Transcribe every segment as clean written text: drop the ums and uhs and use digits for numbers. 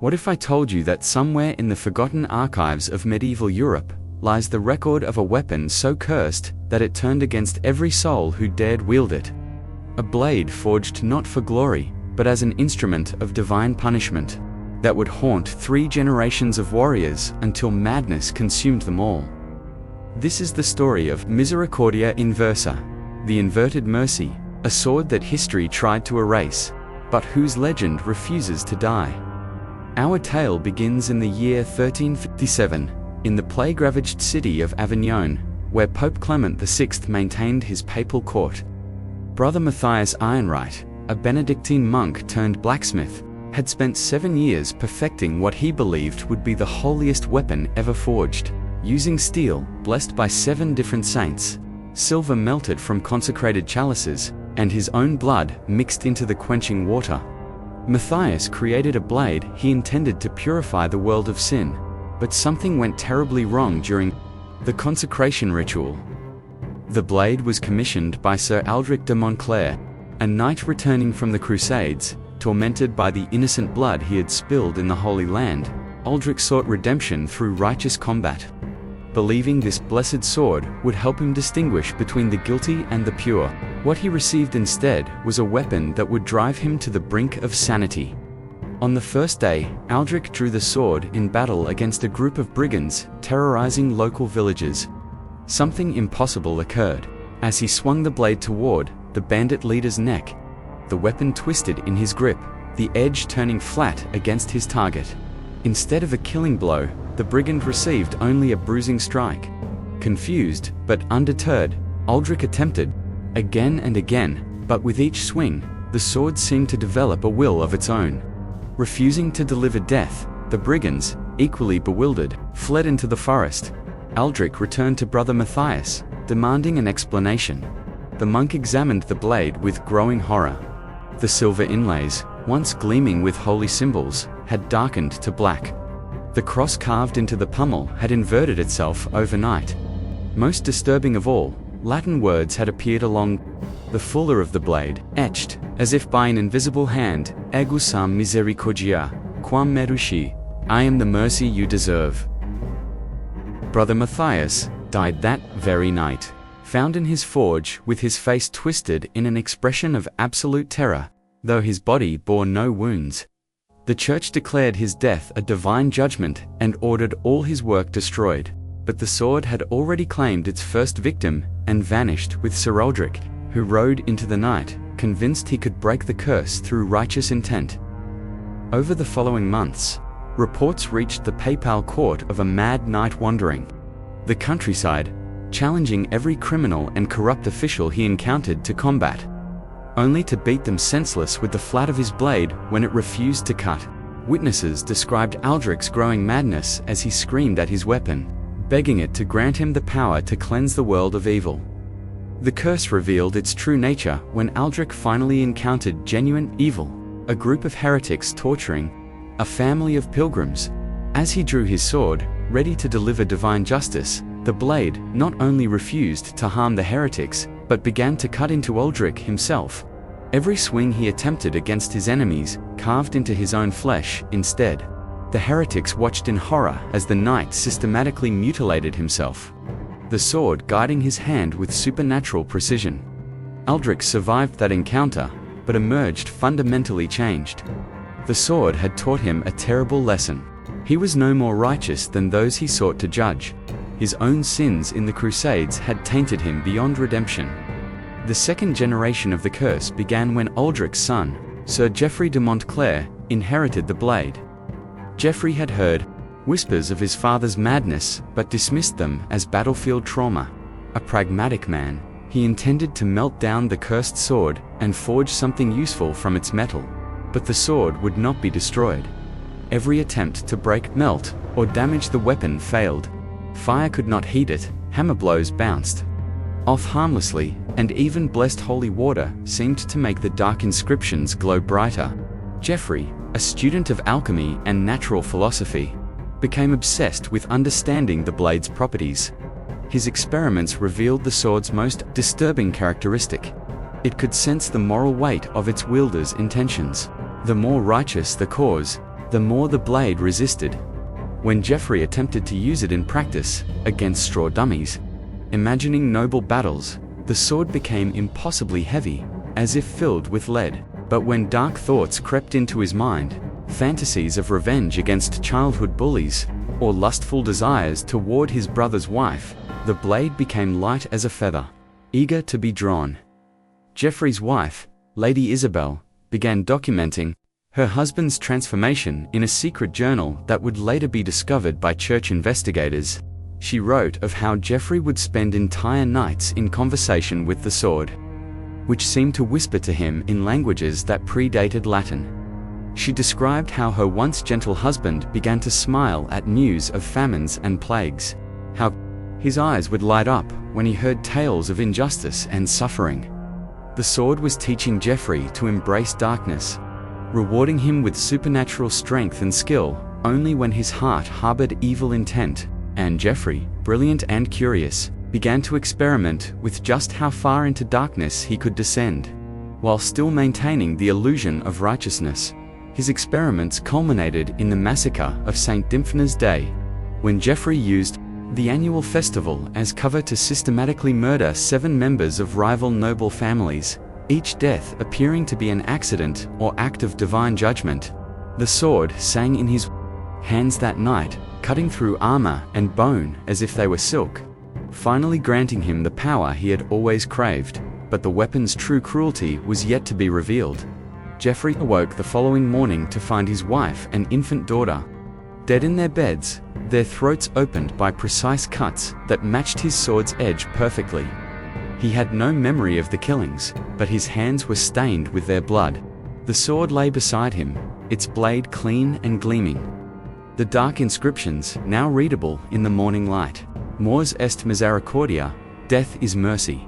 What if I told you that somewhere in the forgotten archives of medieval Europe lies the record of a weapon so cursed that it turned against every soul who dared wield it? A blade forged not for glory, but as an instrument of divine punishment, that would haunt 3 generations of warriors until madness consumed them all. This is the story of Misericordia Inversa, the inverted mercy, a sword that history tried to erase, but whose legend refuses to die. Our tale begins in the year 1357, in the plague-ravaged city of Avignon, where Pope Clement VI maintained his papal court. Brother Matthias Ironwright, a Benedictine monk turned blacksmith, had spent 7 years perfecting what he believed would be the holiest weapon ever forged, using steel blessed by 7 different saints, silver melted from consecrated chalices, and his own blood mixed into the quenching water. Matthias created a blade he intended to purify the world of sin, but something went terribly wrong during the consecration ritual. The blade was commissioned by Sir Aldric de Montclair, a knight returning from the Crusades, tormented by the innocent blood he had spilled in the Holy Land. Aldric sought redemption through righteous combat, believing this blessed sword would help him distinguish between the guilty and the pure. What he received instead was a weapon that would drive him to the brink of sanity. On the first day, Aldric drew the sword in battle against a group of brigands terrorizing local villages. Something impossible occurred. As he swung the blade toward the bandit leader's neck, the weapon twisted in his grip, the edge turning flat against his target. Instead of a killing blow, the brigand received only a bruising strike. Confused, but undeterred, Aldric attempted again and again, but with each swing, the sword seemed to develop a will of its own. Refusing to deliver death, the brigands, equally bewildered, fled into the forest. Aldric returned to Brother Matthias, demanding an explanation. The monk examined the blade with growing horror. The silver inlays, once gleaming with holy symbols, had darkened to black. The cross carved into the pommel had inverted itself overnight. Most disturbing of all, Latin words had appeared along the fuller of the blade, etched, as if by an invisible hand, Ego sum misericordia, quam merushi, I am the mercy you deserve. Brother Matthias died that very night, found in his forge with his face twisted in an expression of absolute terror, though his body bore no wounds. The church declared his death a divine judgment and ordered all his work destroyed, but the sword had already claimed its first victim and vanished with Sir Aldric, who rode into the night, convinced he could break the curse through righteous intent. Over the following months, reports reached the papal court of a mad knight wandering the countryside, challenging every criminal and corrupt official he encountered to combat, only to beat them senseless with the flat of his blade when it refused to cut. Witnesses described Aldric's growing madness as he screamed at his weapon, begging it to grant him the power to cleanse the world of evil. The curse revealed its true nature when Aldric finally encountered genuine evil, a group of heretics torturing a family of pilgrims. As he drew his sword, ready to deliver divine justice, the blade not only refused to harm the heretics, but began to cut into Aldric himself. Every swing he attempted against his enemies carved into his own flesh instead. The heretics watched in horror as the knight systematically mutilated himself, the sword guiding his hand with supernatural precision. Aldric survived that encounter, but emerged fundamentally changed. The sword had taught him a terrible lesson. He was no more righteous than those he sought to judge. His own sins in the Crusades had tainted him beyond redemption. The second generation of the curse began when Aldric's son, Sir Geoffrey de Montclair, inherited the blade. Geoffrey had heard whispers of his father's madness but dismissed them as battlefield trauma. A pragmatic man, he intended to melt down the cursed sword and forge something useful from its metal. But the sword would not be destroyed. Every attempt to break, melt, or damage the weapon failed. Fire could not heat it, hammer blows bounced off harmlessly, and even blessed holy water seemed to make the dark inscriptions glow brighter. Geoffrey, a student of alchemy and natural philosophy, became obsessed with understanding the blade's properties. His experiments revealed the sword's most disturbing characteristic. It could sense the moral weight of its wielder's intentions. The more righteous the cause, the more the blade resisted. When Geoffrey attempted to use it in practice, against straw dummies, imagining noble battles, the sword became impossibly heavy, as if filled with lead. But when dark thoughts crept into his mind, fantasies of revenge against childhood bullies, or lustful desires toward his brother's wife, the blade became light as a feather, eager to be drawn. Geoffrey's wife, Lady Isabel, began documenting her husband's transformation in a secret journal that would later be discovered by church investigators. She wrote of how Geoffrey would spend entire nights in conversation with the sword, which seemed to whisper to him in languages that predated Latin. She described how her once gentle husband began to smile at news of famines and plagues, how his eyes would light up when he heard tales of injustice and suffering. The sword was teaching Geoffrey to embrace darkness, rewarding him with supernatural strength and skill only when his heart harbored evil intent, and Geoffrey, brilliant and curious, began to experiment with just how far into darkness he could descend, while still maintaining the illusion of righteousness. His experiments culminated in the massacre of St. Dymphna's Day, when Geoffrey used the annual festival as cover to systematically murder 7 members of rival noble families, each death appearing to be an accident or act of divine judgment. The sword sang in his hands that night, cutting through armor and bone as if they were silk, finally granting him the power he had always craved. But the weapon's true cruelty was yet to be revealed. Geoffrey awoke the following morning to find his wife and infant daughter dead in their beds, their throats opened by precise cuts that matched his sword's edge perfectly. He had no memory of the killings, but his hands were stained with their blood. The sword lay beside him, its blade clean and gleaming. The dark inscriptions, now readable in the morning light: Mors est misericordia, death is mercy.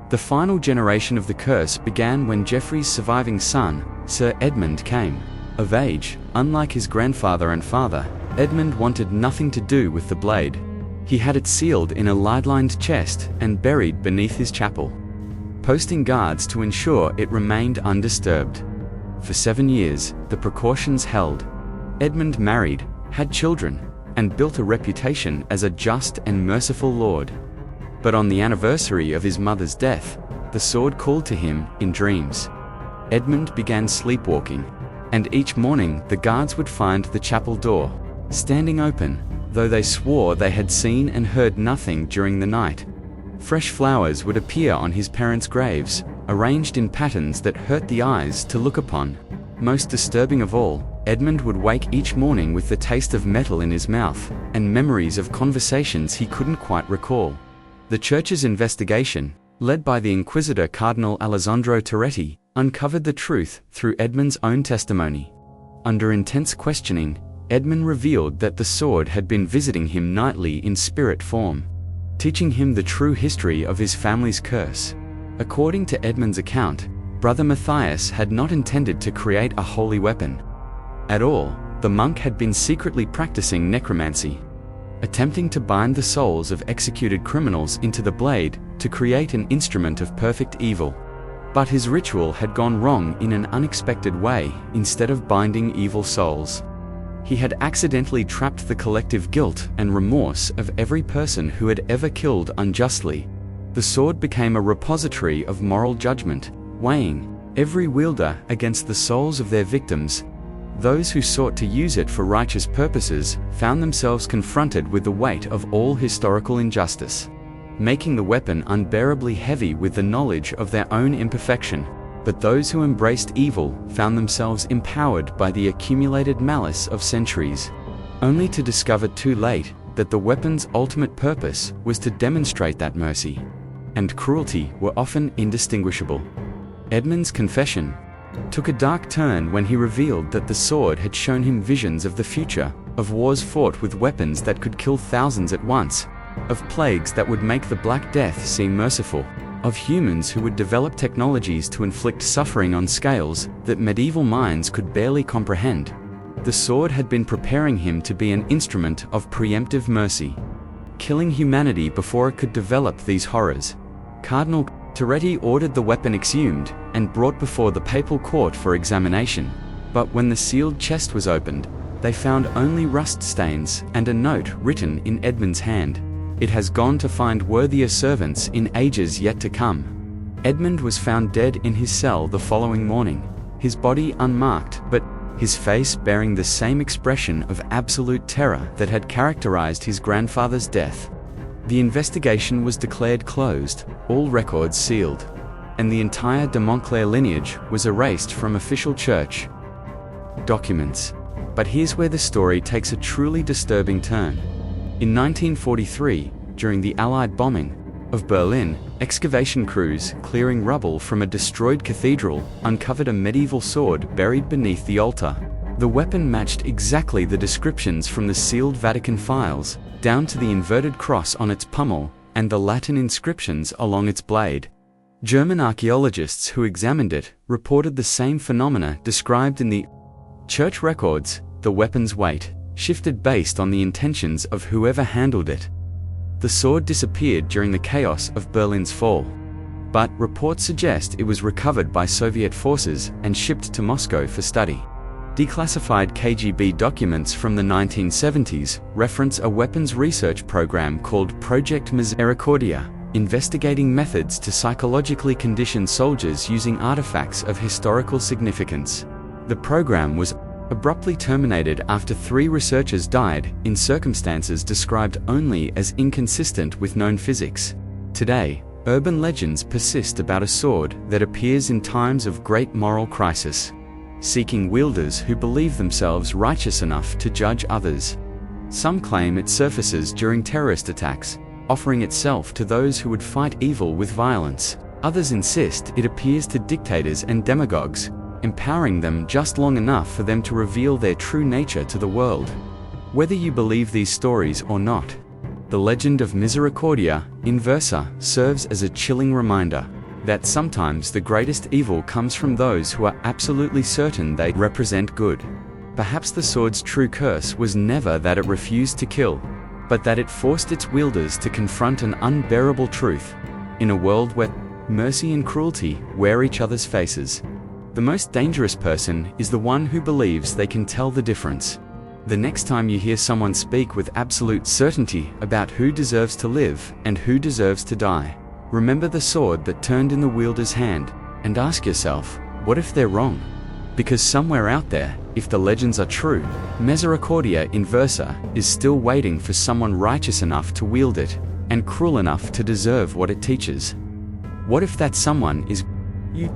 The final generation of the curse began when Geoffrey's surviving son, Sir Edmund, came of age. Unlike his grandfather and father, Edmund wanted nothing to do with the blade. He had it sealed in a lead-lined chest and buried beneath his chapel, posting guards to ensure it remained undisturbed. For 7 years, the precautions held. Edmund married, had children, and built a reputation as a just and merciful lord. But on the anniversary of his mother's death, the sword called to him in dreams. Edmund began sleepwalking, and each morning the guards would find the chapel door standing open, though they swore they had seen and heard nothing during the night. Fresh flowers would appear on his parents' graves, arranged in patterns that hurt the eyes to look upon. Most disturbing of all, Edmund would wake each morning with the taste of metal in his mouth, and memories of conversations he couldn't quite recall. The church's investigation, led by the Inquisitor Cardinal Alessandro Toretti, uncovered the truth through Edmund's own testimony. Under intense questioning, Edmund revealed that the sword had been visiting him nightly in spirit form, teaching him the true history of his family's curse. According to Edmund's account, Brother Matthias had not intended to create a holy weapon at all. The monk had been secretly practicing necromancy, attempting to bind the souls of executed criminals into the blade to create an instrument of perfect evil. But his ritual had gone wrong in an unexpected way. Instead of binding evil souls, he had accidentally trapped the collective guilt and remorse of every person who had ever killed unjustly. The sword became a repository of moral judgment, weighing every wielder against the souls of their victims. Those who sought to use it for righteous purposes found themselves confronted with the weight of all historical injustice, making the weapon unbearably heavy with the knowledge of their own imperfection. But those who embraced evil found themselves empowered by the accumulated malice of centuries, only to discover too late that the weapon's ultimate purpose was to demonstrate that mercy and cruelty were often indistinguishable. Edmund's confession took a dark turn when he revealed that the sword had shown him visions of the future, of wars fought with weapons that could kill thousands at once, of plagues that would make the Black Death seem merciful, of humans who would develop technologies to inflict suffering on scales that medieval minds could barely comprehend. The sword had been preparing him to be an instrument of preemptive mercy, killing humanity before it could develop these horrors. Cardinal Toretti ordered the weapon exhumed and brought before the papal court for examination. But when the sealed chest was opened, they found only rust stains and a note written in Edmund's hand. "It has gone to find worthier servants in ages yet to come." Edmund was found dead in his cell the following morning, his body unmarked, but his face bearing the same expression of absolute terror that had characterized his grandfather's death. The investigation was declared closed, all records sealed, and the entire de Montclair lineage was erased from official church documents. But here's where the story takes a truly disturbing turn. In 1943, during the Allied bombing of Berlin, excavation crews clearing rubble from a destroyed cathedral uncovered a medieval sword buried beneath the altar. The weapon matched exactly the descriptions from the sealed Vatican files, down to the inverted cross on its pommel and the Latin inscriptions along its blade. German archaeologists who examined it reported the same phenomena described in the church records. The weapon's weight shifted based on the intentions of whoever handled it. The sword disappeared during the chaos of Berlin's fall, but reports suggest it was recovered by Soviet forces and shipped to Moscow for study. Declassified KGB documents from the 1970s reference a weapons research program called Project Misericordia, investigating methods to psychologically condition soldiers using artifacts of historical significance. The program was abruptly terminated after 3 researchers died in circumstances described only as inconsistent with known physics. Today, urban legends persist about a sword that appears in times of great moral crisis, seeking wielders who believe themselves righteous enough to judge others. Some claim it surfaces during terrorist attacks, offering itself to those who would fight evil with violence. Others insist it appears to dictators and demagogues, empowering them just long enough for them to reveal their true nature to the world. Whether you believe these stories or not, the legend of Misericordia Inversa serves as a chilling reminder that sometimes the greatest evil comes from those who are absolutely certain they represent good. Perhaps the sword's true curse was never that it refused to kill, but that it forced its wielders to confront an unbearable truth. In a world where mercy and cruelty wear each other's faces, the most dangerous person is the one who believes they can tell the difference. The next time you hear someone speak with absolute certainty about who deserves to live and who deserves to die, remember the sword that turned in the wielder's hand, and ask yourself, what if they're wrong? Because somewhere out there, if the legends are true, Misericordia Inversa is still waiting for someone righteous enough to wield it, and cruel enough to deserve what it teaches. What if that someone is you?